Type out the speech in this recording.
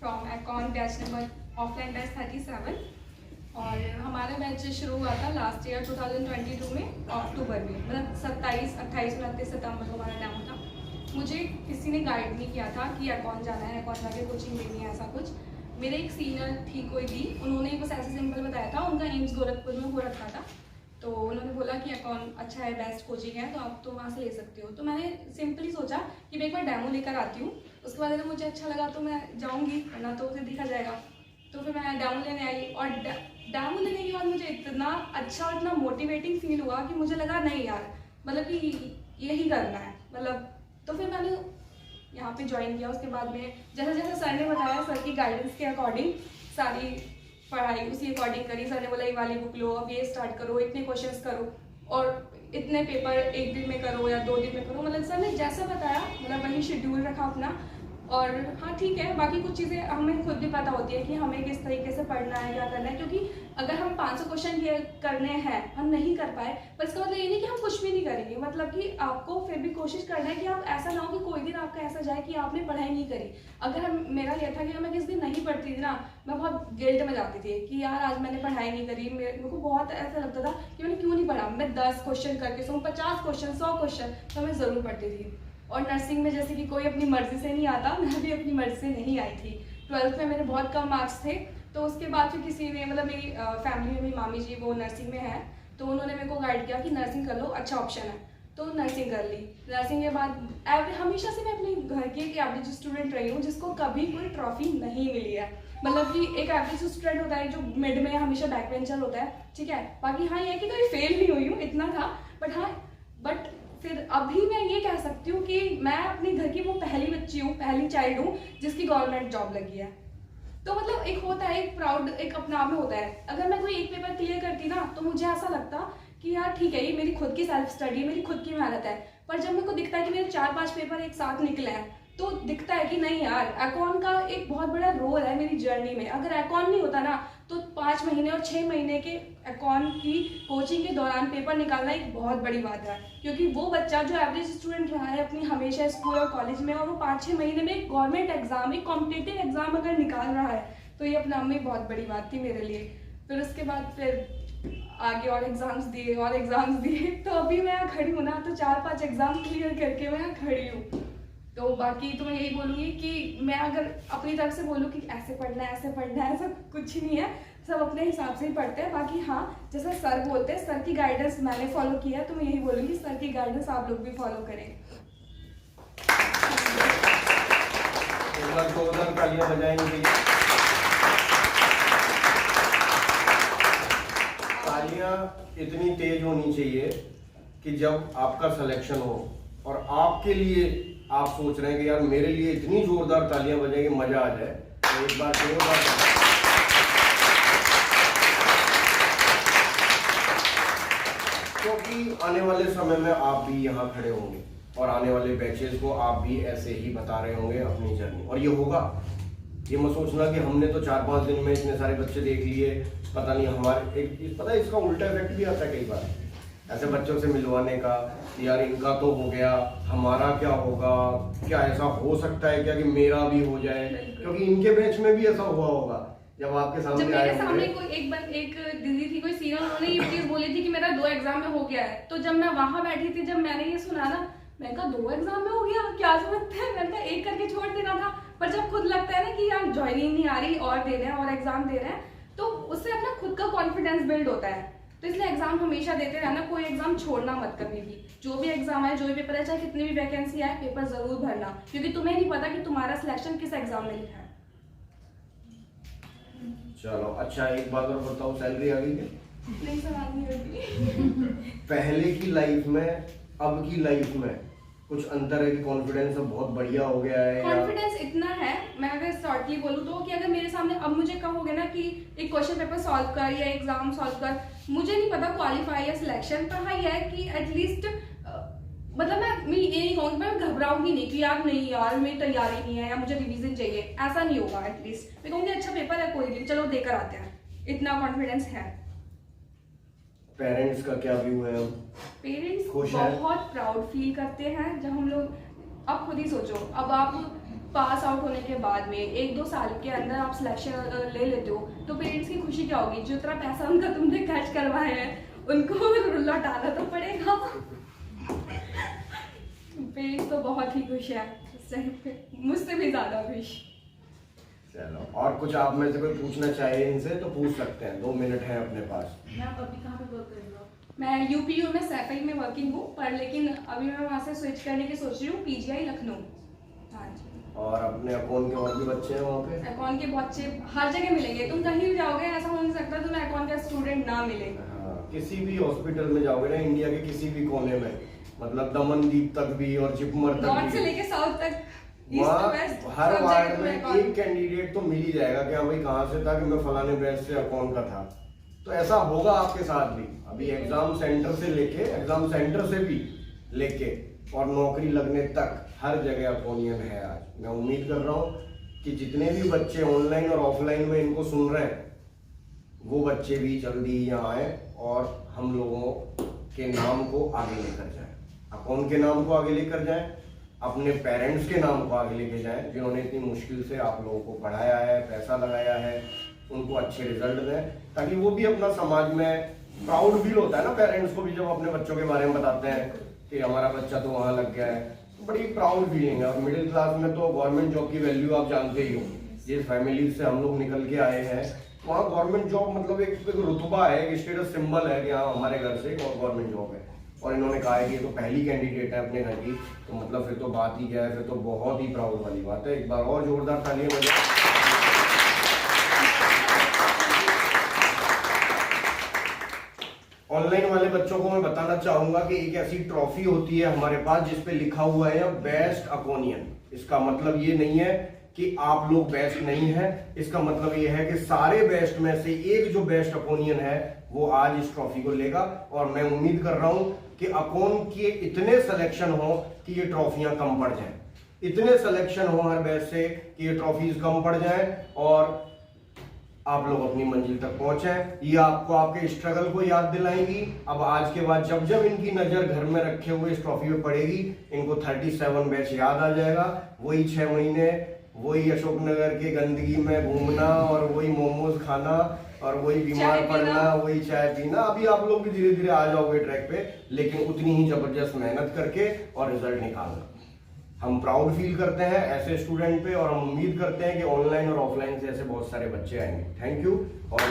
From एकॉन batch number offline batch 37 और हमारा batch शुरू हुआ था लास्ट ईयर 2022 में अक्टूबर में, मतलब 27, 28, 29 सितंबर को हमारा डेमो था। मुझे किसी ने गाइड नहीं किया था कि एकॉन जाना है, एकॉन जाके कोचिंग लेनी है, ऐसा कुछ। मेरे एक सीनियर थी कोई दी, उन्होंने बस ऐसे सिंपल बताया था, उनका एम्स गोरखपुर में हो रखा था, तो उन्होंने बोला कि एकॉन अच्छा है, बेस्ट कोचिंग है, तो आप तो वहाँ से ले सकते हो। तो मैंने सिंपली सोचा कि मैं एक बार डेमो लेकर आती हूँ, उसके बाद अगर मुझे अच्छा लगा तो मैं जाऊँगी, वरना तो उसे दिखा जाएगा। तो फिर मैं डेमो लेने आई और डेमो लेने के बाद मुझे इतना अच्छा और इतना मोटिवेटिंग फील हुआ कि मुझे लगा नहीं यार, मतलब कि यही करना है, मतलब। तो फिर मैंने यहाँ पे ज्वाइन किया। उसके बाद में जैसे जैसे सर ने बताया, सर की गाइडेंस के अकॉर्डिंग सारी पढ़ाई उसी अकॉर्डिंग करी। सर ने बोला ये वाली बुक लो, अब ये स्टार्ट करो, इतने क्वेश्चंस करो और इतने पेपर एक दिन में करो या 2 दिन में करो, मतलब सर ने जैसा बताया मतलब वही शेड्यूल रखा अपना। और हाँ ठीक है, बाकी कुछ चीज़ें हमें खुद भी पता होती है कि हमें किस तरीके से पढ़ना है, क्या करना है, क्योंकि अगर हम 500 क्वेश्चन करने हैं, हम नहीं कर पाए, पर इसका मतलब ये नहीं कि हम कुछ भी नहीं करेंगे। मतलब कि आपको फिर भी कोशिश करना है कि आप ऐसा ना हो कि कोई दिन आपका ऐसा जाए कि आपने पढ़ाई नहीं करी। अगर मेरा ये था कि मैं किस दिन नहीं पढ़ती थी ना, मैं बहुत गिल्ट में जाती थी कि यार आज मैंने पढ़ाई नहीं करी। मेरे को बहुत ऐसा लगता था कि मैंने क्यों नहीं पढ़ा। मैं 10 क्वेश्चन करके सोऊं, 50 क्वेश्चन, 100 क्वेश्चन, तो मैं ज़रूर पढ़ती थी। और नर्सिंग में जैसे कि कोई अपनी मर्जी से नहीं आता, मैं भी अपनी मर्जी से नहीं आई थी। 12th में मेरे बहुत कम मार्क्स थे, तो उसके बाद फिर किसी ने, मतलब मेरी फैमिली में मेरी मामी जी वो नर्सिंग में है, तो उन्होंने मेरे को गाइड किया कि नर्सिंग कर लो, अच्छा ऑप्शन है, तो नर्सिंग कर ली। नर्सिंग के बाद हमेशा से मैं अपने घर की एक एवरेज स्टूडेंट रही हूँ जिसको कभी कोई ट्रॉफी नहीं मिली है। मतलब कि एक एवरेज स्टूडेंट होता है जो मिड में हमेशा बैक बेंचर होता है, ठीक है। बाकी हाँ, ये कि कभी फेल नहीं हुई हूँ, इतना था। बट फिर अभी मैं ये कह सकती हूँ कि मैं अपने घर की वो पहली बच्ची हूँ, पहली चाइल्ड हूँ जिसकी गवर्नमेंट जॉब लगी है। तो मतलब एक होता है, एक प्राउड एक अपना आप में होता है। अगर मैं कोई एक पेपर क्लियर करती ना, तो मुझे ऐसा लगता कि यार ठीक है, ये मेरी खुद की सेल्फ स्टडी है, मेरी खुद की मेहनत है। पर जब मेरे को दिखता है कि मेरे 4-5 पेपर एक साथ निकले हैं, तो दिखता है कि नहीं यार, एकॉन का एक बहुत बड़ा रोल है मेरी जर्नी में। अगर एकॉन नहीं होता ना, तो 5 महीने और 6 महीने के एकॉन की कोचिंग के दौरान पेपर निकालना एक बहुत बड़ी बात है। क्योंकि वो बच्चा जो एवरेज स्टूडेंट रहा है अपनी हमेशा स्कूल और कॉलेज में, और वो 5-6 महीने में एक गवर्नमेंट एग्जाम, एक कॉम्पिटिटिव एग्जाम अगर निकाल रहा है, तो ये अपने आप में बहुत बड़ी बात थी मेरे लिए। फिर उसके बाद फिर आगे और एग्जाम्स दिए तो अभी मैं यहाँ खड़ी हूँ ना, तो 4-5 एग्जाम क्लियर करके मैं यहाँ खड़ी हूँ। तो बाकी तो मैं यही बोलूँगी कि मैं अगर अपनी तरफ से बोलूँ कि ऐसे पढ़ना है, ऐसे पढ़ना है, ऐसा कुछ नहीं है, सब अपने हिसाब से ही पढ़ते हैं। बाकी हाँ, जैसे सर बोलते हैं, सर की गाइडेंस मैंने फॉलो किया है, तो मैं यही बोलूँगी सर की गाइडेंस आप लोग भी फॉलो करें। तालियां बजाएंगे। तालियां इतनी तेज होनी चाहिए कि जब आपका सिलेक्शन हो और आपके लिए आप सोच रहे हैं कि यार मेरे लिए इतनी जोरदार तालियां बजाएंगे, मजा आ जाए। तो एक बार क्योंकि आने वाले समय में आप भी यहाँ खड़े होंगे और आने वाले बैचेस को आप भी ऐसे ही बता रहे होंगे अपनी जर्नी, और ये होगा। ये मत सोचना कि हमने तो 4-5 दिन में इतने सारे बच्चे देख लिए, पता नहीं हमारे पता है इसका उल्टा इफेक्ट भी आता है कई बार ऐसे बच्चों से मिलवाने का, यार इनका तो हो गया, हमारा क्या होगा, क्या ऐसा हो सकता है क्या कि मेरा भी हो जाए, क्योंकि इनके बैच में भी ऐसा हुआ होगा जब आपके सामने जब मेरे सामने कोई एक दीदी थी, कोई सीनियर, उन्होंने ये चीज बोली थी कि मेरा 2 एग्जाम में हो गया है। तो जब मैं वहां बैठी थी, जब मैंने ये सुना ना, मैंने कहा 2 एग्जाम में हो गया, क्या समझते हैं, मैंने कहा एक करके छोड़ देना था। पर जब खुद लगता है ना कि यार ज्वाइनिंग नहीं आ रही, और दे रहे हैं और एग्जाम दे रहे हैं, तो उससे अपना खुद का कॉन्फिडेंस बिल्ड होता है। तो इसलिए एग्जाम हमेशा देते रहना, कोई एग्जाम छोड़ना मत कभी भी। जो भी एग्जाम है, जो भी पेपर है, चाहे कितनी भी वैकेंसी आए, पेपर जरूर भरना, क्योंकि तुम्हें नहीं पता कि तुम्हारा सिलेक्शन किस एग्जाम में लिखा है। चलो अच्छा, एक बात और बताओ, सैलरी आ गई क्या? नहीं सवाल नहीं होती। पहले की लाइफ में अब की लाइफ में कुछ अंतर है कि कॉन्फिडेंस अब बहुत बढ़िया हो गया है? कॉन्फिडेंस इतना है, मैं अगर शॉर्टली बोलूँ तो, कि अगर मेरे सामने अब मुझे कहोगे ना कि एक क्वेश्चन पेपर सॉल्व कर या एग्जाम सॉल्व कर, मुझे नहीं पता क्वालिफाई या सिलेक्शन, पर हाँ ये है कि एटलीस्ट मतलब मैं ये नहीं कहूँगी, मैं घबराऊंगी नहीं कि यार नहीं यार मेरी तैयारी नहीं है या मुझे रिवीजन चाहिए, ऐसा नहीं होगा। एटलीस्ट मैं कहूँगी अच्छा पेपर है, कोई नहीं, चलो देकर आते हैं, इतना कॉन्फिडेंस है। पेरेंट्स का क्या व्यू है? पेरेंट्स बहुत प्राउड फील करते हैं जब हम लोग, अब खुद ही सोचो, अब आप पास आउट होने के बाद में 1-2 साल के अंदर आप सिलेक्शन ले लेते हो तो पेरेंट्स की खुशी क्या होगी? जो इतना पैसा उनका तुमने खर्च करवाया है उनको लौटाना तो पड़ेगा। पेरेंट्स तो बहुत ही खुश है, मुझसे भी ज़्यादा खुश। चलो, और कुछ आप में से कोई पूछना चाहिए इनसे तो पूछ सकते हैं, 2 मिनट हैं अपने पास। मैम अभी कहाँ पे वर्क कर रही हो? मैं यूपीयू में सैफई में वर्किंग हूँ, पर लेकिन अभी मैं वहाँ से स्विच करने की सोच रही हूँ पीजीआई लखनऊ। हाँ जी। और अपने अकाउंट के और भी बच्चे हैं वहाँ पे? अकाउंट के बच्चे हर जगह मिलेंगे, तुम कहीं भी जाओगे ऐसा हो नहीं सकता तुम्हें अकाउंट का स्टूडेंट ना मिले। हाँ, किसी भी हॉस्पिटल में जाओगे ना इंडिया के किसी भी कोने में, मतलब दमनदीप तक भी और जिपमर तक नॉर्थ भी, से लेके साउथ तक, वहाँ हर वार्ड में एक एक कैंडिडेट तो मिल ही जाएगा कि हाँ भाई कहाँ से था, कि मैं फलाने बैच से अकाउंट का था। तो ऐसा होगा आपके साथ भी। अभी एग्जाम सेंटर से भी लेके और नौकरी लगने तक हर जगह अकाउंटिंग है आज। मैं उम्मीद कर रहा हूँ कि जितने भी बच्चे ऑनलाइन और ऑफलाइन में इनको सुन रहे हैं वो बच्चे भी जल्दी यहाँ आए और हम लोगों के नाम को आगे लेकर जाएं, अकाउंट के नाम को आगे लेकर जाएं, अपने पेरेंट्स के नाम को आगे लेके जाएं जिन्होंने इतनी मुश्किल से आप लोगों को पढ़ाया है, पैसा लगाया है, उनको अच्छे रिजल्ट दें, ताकि वो भी अपना समाज में प्राउड फील होता है ना पेरेंट्स को भी जब अपने बच्चों के बारे में बताते हैं कि हमारा बच्चा तो वहाँ लग गया है, तो बड़ी प्राउड फीलिंग है। और मिडिल क्लास में तो गवर्नमेंट जॉब की वैल्यू आप जानते ही हो, जिस फैमिली से हम लोग निकल के आए हैं वहाँ गवर्नमेंट जॉब मतलब एक रुतबा है, एक स्टेटस सिंबल है कि हाँ हमारे घर से गवर्नमेंट जॉब है। और इन्होंने कहा है कि ये तो पहली कैंडिडेट है अपने घर की, तो मतलब फिर तो बात ही क्या है, फिर तो बहुत ही प्राउड वाली बात है। एक बार और जोरदार तालियां बजाएं। ऑनलाइन वाले बच्चों को मैं बताना चाहूंगा कि एक ऐसी ट्रॉफी होती है हमारे पास जिसपे लिखा हुआ है बेस्ट अकोनियन। इसका मतलब ये नहीं है कि आप लोग बेस्ट नहीं है, इसका मतलब ये है कि सारे बेस्ट में से एक जो बेस्ट अकोनियन है वो आज इस ट्रॉफी को लेगा। और मैं उम्मीद कर रहा हूं कि अकोन के इतने सिलेक्शन हो कि ये ट्रॉफियां कम पड़ जाएं, इतने सिलेक्शन हो हर बैच से कि ये ट्रॉफीज कम पड़ जाएं और आप लोग अपनी मंजिल तक पहुंचे। ये आपको आपके स्ट्रगल को याद दिलाएंगी। अब आज के बाद जब जब इनकी नजर घर में रखे हुए इस ट्रॉफी पे पड़ेगी, इनको 37 बैच याद आ जाएगा। वही 6 महीने वही अशोकनगर के गंदगी में घूमना और वही मोमोज खाना और वही बीमार पड़ना, वही चाय पीना। अभी आप लोग भी धीरे धीरे आ जाओगे ट्रैक पे, लेकिन उतनी ही जबरदस्त मेहनत करके और रिजल्ट निकालना। हम प्राउड फील करते हैं ऐसे स्टूडेंट पे और हम उम्मीद करते हैं कि ऑनलाइन और ऑफलाइन से ऐसे बहुत सारे बच्चे आएंगे। Thank you. और